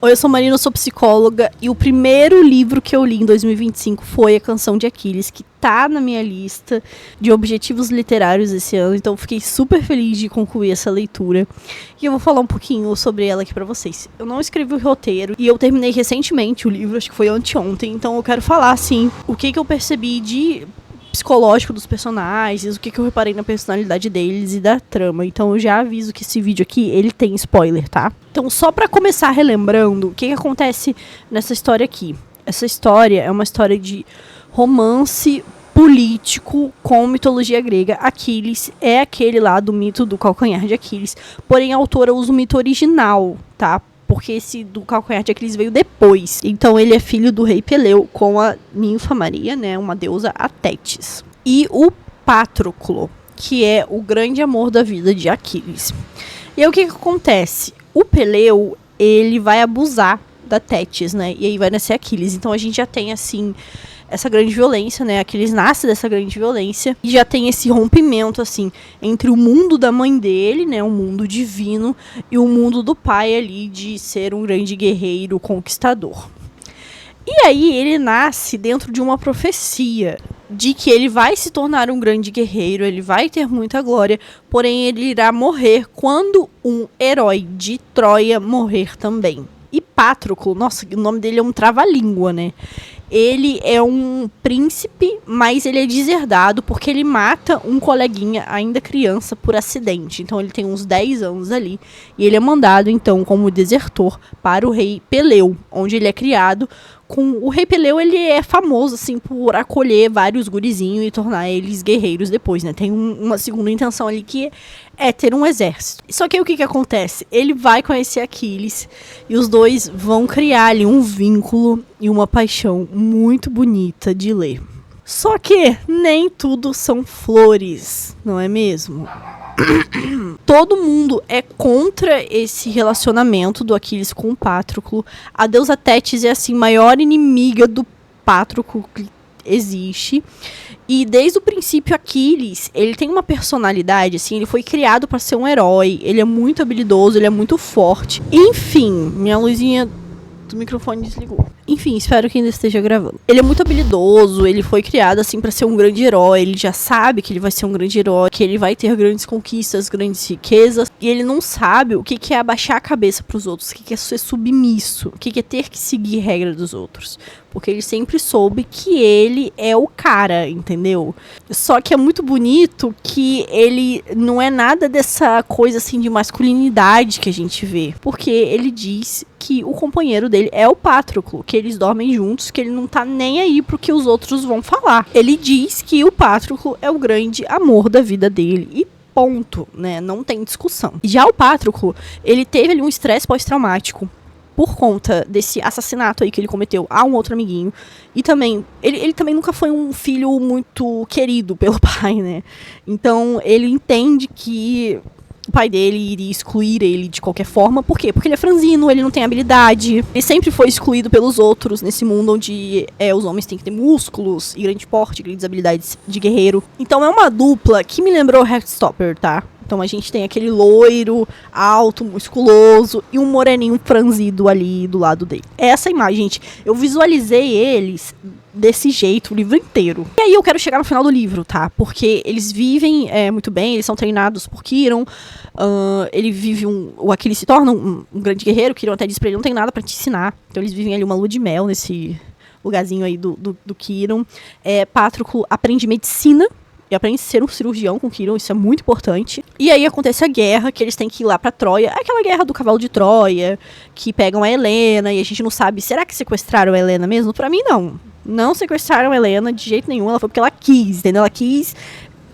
Oi, eu sou Marina, eu sou psicóloga e o primeiro livro que eu li em 2025 foi A Canção de Aquiles, que tá na minha lista de objetivos literários esse ano, então fiquei super feliz de concluir essa leitura. E eu vou falar um pouquinho sobre ela aqui pra vocês. Eu não escrevi o roteiro e eu terminei recentemente o livro, acho que foi anteontem, então eu quero falar, assim, o que eu percebi de psicológico dos personagens, o que eu reparei na personalidade deles e da trama. Então eu já aviso que esse vídeo aqui, ele tem spoiler, tá? Então só pra começar relembrando, o que acontece nessa história aqui? Essa história é uma história de romance político com mitologia grega. Aquiles é aquele lá do mito do calcanhar de Aquiles, porém a autora usa o mito original, tá? Porque esse do calcanhar de Aquiles veio depois. Então ele é filho do rei Peleu com a ninfa Maria, né, uma deusa, a Tétis. E o Patroclo, que é o grande amor da vida de Aquiles. E aí o que acontece? O Peleu, ele vai abusar da Tétis, né, e aí vai nascer Aquiles. Então a gente já tem, assim, essa grande violência, né, Aquiles nasce dessa grande violência, e já tem esse rompimento, assim, entre o mundo da mãe dele, né, o mundo divino, e o mundo do pai ali, de ser um grande guerreiro conquistador. E aí ele nasce dentro de uma profecia, de que ele vai se tornar um grande guerreiro, ele vai ter muita glória, porém ele irá morrer quando um herói de Troia morrer também. E Patroclo, nossa, o nome dele é um trava-língua, né? Ele é um príncipe, mas ele é deserdado porque ele mata um coleguinha ainda criança por acidente. Então ele tem uns 10 anos ali e ele é mandado então como desertor para o rei Peleu, onde ele é criado. O rei Peleu, ele é famoso assim por acolher vários gurizinhos e tornar eles guerreiros depois, né? Tem uma segunda intenção ali que é ter um exército. Só que aí o que acontece? Ele vai conhecer Aquiles e os dois vão criar ali um vínculo e uma paixão muito bonita de ler. Só que nem tudo são flores, não é mesmo? Todo mundo é contra esse relacionamento do Aquiles com o Patroclo. A deusa Tétis é, assim, maior inimiga do Patroclo que existe. E desde o princípio, Aquiles, ele tem uma personalidade, assim, ele foi criado para ser um herói. Ele é muito habilidoso, ele é muito forte. Enfim, minha luzinha do microfone desligou. Enfim, espero que ainda esteja gravando. Ele é muito habilidoso, ele foi criado assim pra ser um grande herói, ele já sabe que ele vai ser um grande herói, que ele vai ter grandes conquistas, grandes riquezas, e ele não sabe o que é abaixar a cabeça pros outros, o que é ser submisso, o que é ter que seguir regra dos outros. Porque ele sempre soube que ele é o cara, entendeu? Só que é muito bonito que ele não é nada dessa coisa assim de masculinidade que a gente vê. Porque ele diz que o companheiro dele é o Patroclo, que eles dormem juntos, que ele não tá nem aí pro que os outros vão falar. Ele diz que o Patroclo é o grande amor da vida dele. E ponto, né? Não tem discussão. Já o Patroclo, ele teve ali um estresse pós-traumático por conta desse assassinato aí que ele cometeu a um outro amiguinho. E também, ele também nunca foi um filho muito querido pelo pai, né? Então, ele entende que o pai dele iria excluir ele de qualquer forma. Por quê? Porque ele é franzino, ele não tem habilidade. Ele sempre foi excluído pelos outros nesse mundo onde os homens têm que ter músculos e grande porte, grandes habilidades de guerreiro. Então, é uma dupla que me lembrou Heartstopper, tá? Então a gente tem aquele loiro, alto, musculoso e um moreninho franzido ali do lado dele. Essa imagem, gente, eu visualizei eles desse jeito o livro inteiro. E aí eu quero chegar no final do livro, tá? Porque eles vivem muito bem, eles são treinados por Quirón. Ele vive o Aquiles se torna um grande guerreiro. Quirón até diz pra ele, não tem nada pra te ensinar. Então eles vivem ali uma lua de mel nesse lugarzinho aí do Quirón. Patroclo aprende medicina e aprende a ser um cirurgião com Quirón, isso é muito importante. E aí acontece a guerra, que eles têm que ir lá pra Troia. Aquela guerra do cavalo de Troia, que pegam a Helena, e a gente não sabe, será que sequestraram a Helena mesmo? Pra mim, não. Não sequestraram a Helena de jeito nenhum, ela foi porque ela quis, entendeu? Ela quis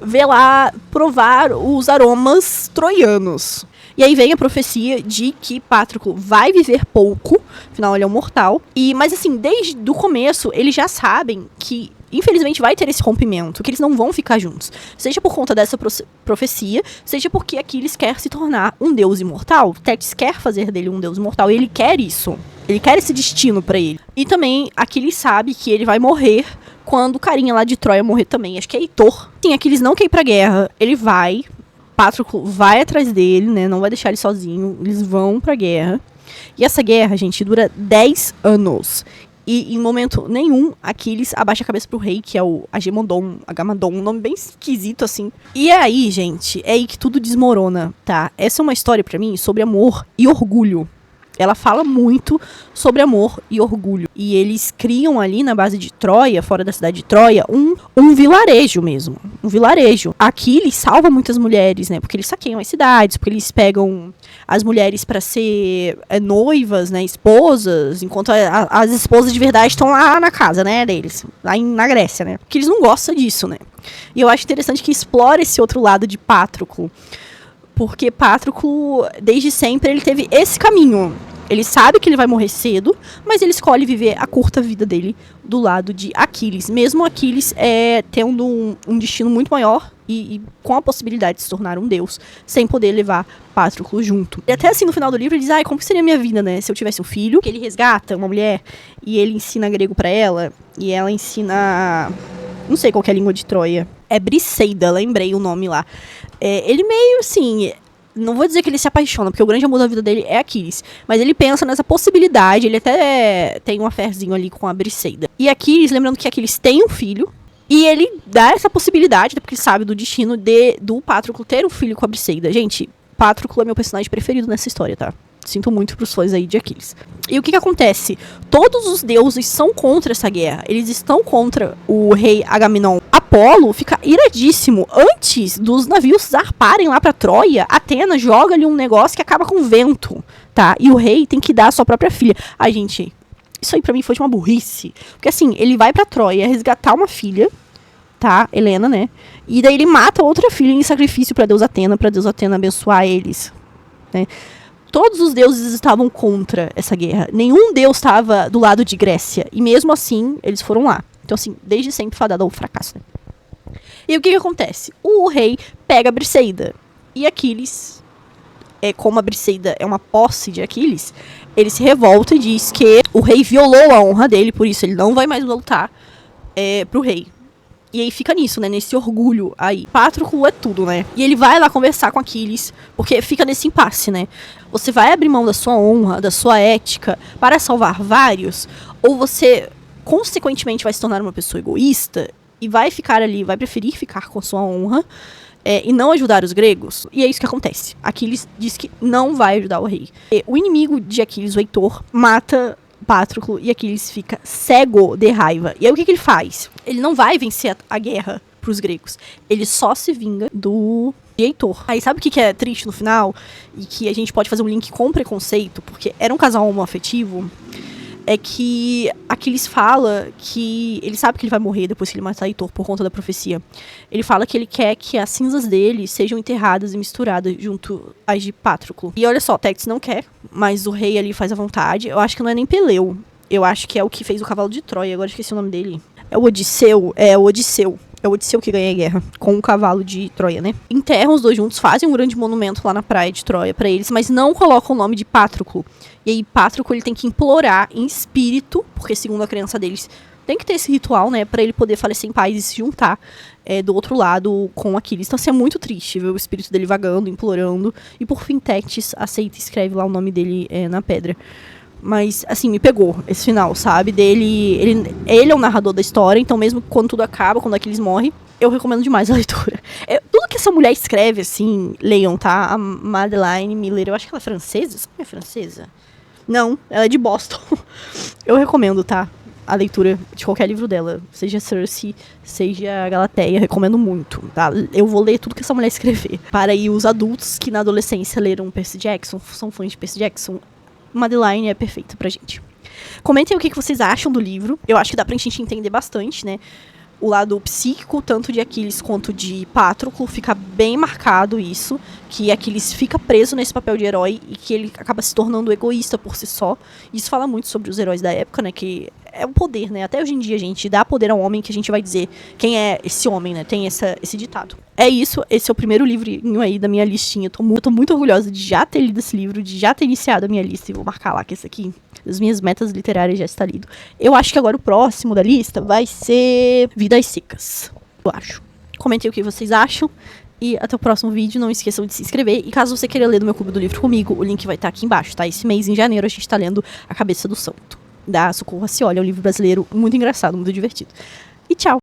ver lá, provar os aromas troianos. E aí vem a profecia de que Patroclo vai viver pouco, afinal ele é um mortal. Mas assim, desde o começo, eles já sabem que infelizmente vai ter esse rompimento, que eles não vão ficar juntos. Seja por conta dessa profecia, seja porque Aquiles quer se tornar um deus imortal. Tétis quer fazer dele um deus imortal, e ele quer isso. Ele quer esse destino pra ele. E também Aquiles sabe que ele vai morrer quando o carinha lá de Troia morrer também. Acho que é Heitor. Sim, Aquiles não quer ir pra guerra. Ele vai. Patroclo vai atrás dele, né? Não vai deixar ele sozinho. Eles vão pra guerra. E essa guerra, gente, dura 10 anos. E em momento nenhum, Aquiles abaixa a cabeça pro rei, que é o Agamemnon, um nome bem esquisito, assim. E é aí, gente, é aí que tudo desmorona, tá? Essa é uma história, pra mim, sobre amor e orgulho. Ela fala muito sobre amor e orgulho. E eles criam ali na base de Troia, fora da cidade de Troia, um vilarejo mesmo. Um vilarejo. Aquiles salva muitas mulheres, né? Porque eles saqueiam as cidades, porque eles pegam as mulheres pra ser noivas, né? Esposas, enquanto as esposas de verdade estão lá na casa, né? Deles. Lá na Grécia, né? Porque eles não gostam disso, né? E eu acho interessante que explora esse outro lado de Patroclo. Porque Patroclo, desde sempre, ele teve esse caminho. Ele sabe que ele vai morrer cedo, mas ele escolhe viver a curta vida dele do lado de Aquiles. Mesmo Aquiles tendo um destino muito maior e com a possibilidade de se tornar um deus, sem poder levar Patroclo junto. E até assim, no final do livro, ele diz, como que seria a minha vida, né? Se eu tivesse um filho, que ele resgata uma mulher, e ele ensina grego pra ela, e ela ensina... Não sei qual que é a língua de Troia. É Briseida, lembrei o nome lá. Ele meio, assim... Não vou dizer que ele se apaixona, porque o grande amor da vida dele é Aquiles. Mas ele pensa nessa possibilidade. Ele até tem um affairzinho ali com a Briseida. E Aquiles, lembrando que Aquiles tem um filho. E ele dá essa possibilidade, porque ele sabe do destino do Patroclo ter um filho com a Briseida. Gente, Patroclo é meu personagem preferido nessa história, tá? Sinto muito pros fãs aí de Aquiles. E o que acontece? Todos os deuses são contra essa guerra. Eles estão contra o rei Agamemnon. Apolo fica iradíssimo. Antes dos navios zarparem lá pra Troia, Atena joga ali um negócio que acaba com o vento, tá? E o rei tem que dar a sua própria filha. Ai, gente, isso aí pra mim foi de uma burrice. Porque assim, ele vai pra Troia resgatar uma filha, tá? Helena, né? E daí ele mata outra filha em sacrifício pra Deus Atena abençoar eles, né? Todos os deuses estavam contra essa guerra. Nenhum deus estava do lado de Grécia. E mesmo assim, eles foram lá. Então, assim, desde sempre fadado ao fracasso, né? E o que acontece? O rei pega a Briseida. E Aquiles, como a Briseida é uma posse de Aquiles, ele se revolta e diz que o rei violou a honra dele, por isso ele não vai mais lutar pro rei. E aí fica nisso, né? Nesse orgulho aí. Patroclo é tudo, né? E ele vai lá conversar com Aquiles, porque fica nesse impasse, né? Você vai abrir mão da sua honra, da sua ética, para salvar vários? Ou você, consequentemente, vai se tornar uma pessoa egoísta e vai ficar ali, vai preferir ficar com a sua honra e não ajudar os gregos? E é isso que acontece. Aquiles diz que não vai ajudar o rei. O inimigo de Aquiles, o Heitor, mata Patroclo e Aquiles fica cego de raiva. E aí o que ele faz? Ele não vai vencer a guerra pros gregos. Ele só se vinga do Heitor. Aí sabe o que é triste no final? E que a gente pode fazer um link com preconceito, porque era um casal homoafetivo. É que Aquiles fala que ele sabe que ele vai morrer depois que ele matar Heitor por conta da profecia. Ele fala que ele quer que as cinzas dele sejam enterradas e misturadas junto às de Patroclo. E olha só, Tétis não quer, mas o rei ali faz à vontade. Eu acho que não é nem Peleu. Eu acho que é o que fez o cavalo de Troia. Agora esqueci o nome dele. É o Odisseu. É o Odisseu. É o Odisseu que ganha a guerra com o cavalo de Troia, né? Enterram os dois juntos, fazem um grande monumento lá na praia de Troia pra eles, mas não colocam o nome de Patroclo. E aí Patroclo ele tem que implorar em espírito, porque segundo a crença deles, tem que ter esse ritual, né? Pra ele poder falecer em paz e se juntar do outro lado com Aquiles. Então assim, é muito triste ver o espírito dele vagando, implorando. E por fim, Tétis aceita e escreve lá o nome dele na pedra. Mas, assim, me pegou esse final, sabe? Ele é o narrador da história, então mesmo quando tudo acaba, quando Aquiles morre, eu recomendo demais a leitura. Tudo que essa mulher escreve, assim, leiam, tá? A Madeline Miller, eu acho que ela é francesa. Sabe, é francesa? Não, ela é de Boston. Eu recomendo, tá? A leitura de qualquer livro dela. Seja Circe, seja Galateia, recomendo muito, tá? Eu vou ler tudo que essa mulher escrever. Para aí os adultos que na adolescência leram Percy Jackson, são fãs de Percy Jackson, Madeline é perfeita pra gente. Comentem o que vocês acham do livro. Eu acho que dá pra gente entender bastante, né? O lado psíquico, tanto de Aquiles quanto de Patroclo, fica bem marcado isso. Que Aquiles fica preso nesse papel de herói e que ele acaba se tornando egoísta por si só. Isso fala muito sobre os heróis da época, né? Que é o poder, né? Até hoje em dia a gente dá poder ao homem que a gente vai dizer quem é esse homem, né? Tem esse ditado. É isso, esse é o primeiro livrinho aí da minha listinha. Eu tô muito orgulhosa de já ter lido esse livro, de já ter iniciado a minha lista. E vou marcar lá que esse aqui, das minhas metas literárias, já está lido. Eu acho que agora o próximo da lista vai ser Vidas Secas. Eu acho. Comentem o que vocês acham. E até o próximo vídeo, não esqueçam de se inscrever. E caso você queira ler do meu Clube do Livro comigo, o link vai estar aqui embaixo, tá? Esse mês, em janeiro, a gente tá lendo A Cabeça do Santo, da Socorro Racioli. É um livro brasileiro muito engraçado, muito divertido. E tchau!